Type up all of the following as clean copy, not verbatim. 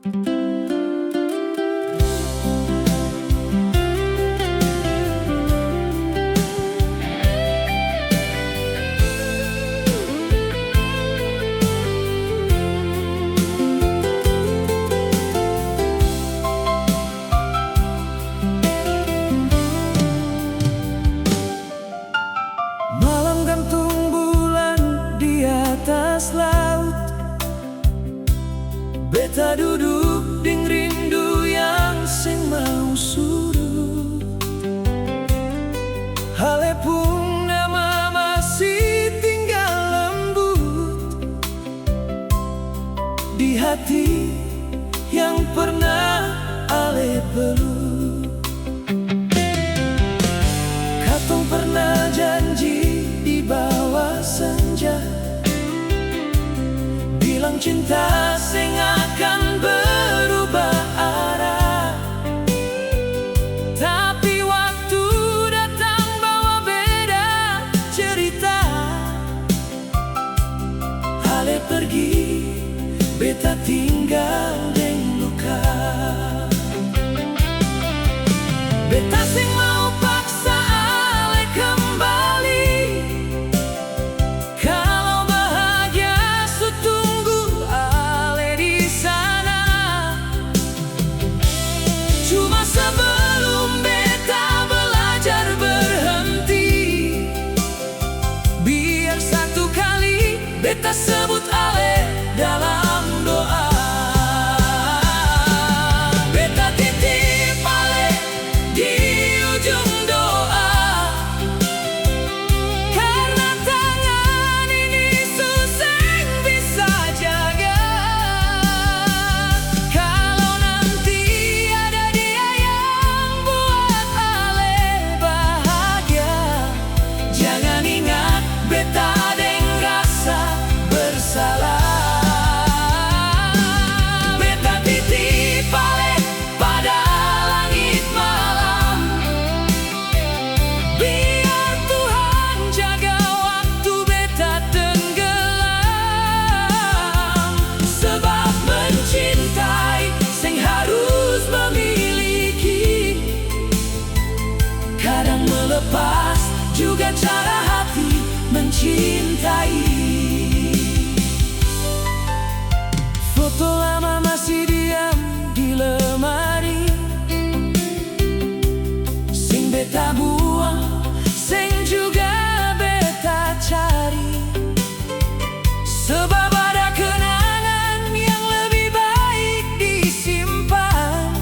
Malam gantung bulan di atas laut, beta duduk ding rindu yang sing mau surut. Halepung nama masih tinggal lembut di hati yang pernah ale peluk. Katong pernah janji di bawah senja, bilang cinta sing akan berubah arah. Tapi waktu datang bawa beda cerita. Ale pergi, beta tinggal deng luka. Beta sing mau paksa ale kembali. Kalau bahagia sutunggu ale di sana. Cuma sebelum beta belajar berhenti, biar satu kali beta sebut ale dalam doa. Beta titip ale di ujung doa, karena tangan ini susah bisa jaga. Kalau nanti ada dia yang buat ale bahagia, jangan ingat beta deng rasa bersalah. Beta titip ale pada langit malam, biar Tuhan jaga waktu beta tenggelam. Sebab mencintai sing harus memiliki, kadang melepas juga cara hati mencintai. Foto lama masih diam di lemari, sing beta buang, sing juga beta cari. Sebab ada kenangan yang lebih baik disimpan,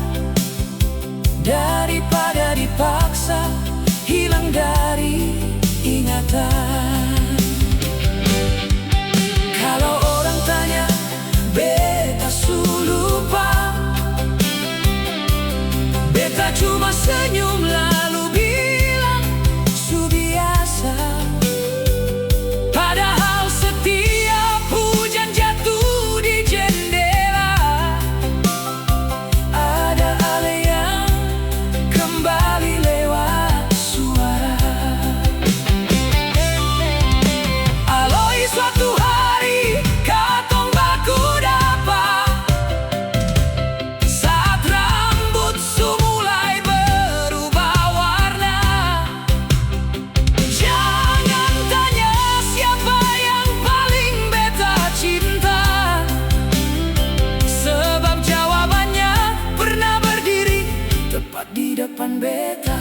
daripada dipaksa hilang dari ingatan. Kalau orang tanya beta su lupa, beta cuma senyum lalu bilang su biasa. Padahal setiap hujan jatuh di jendela, ada ale yang kembali lewat suara. Aloi suatu hari katong baku dapa, saat rambut su mulai berubah warna. Jangan tanya siapa yang paling beta cinta, sebab jawabannya pernah berdiri tepat di depan beta.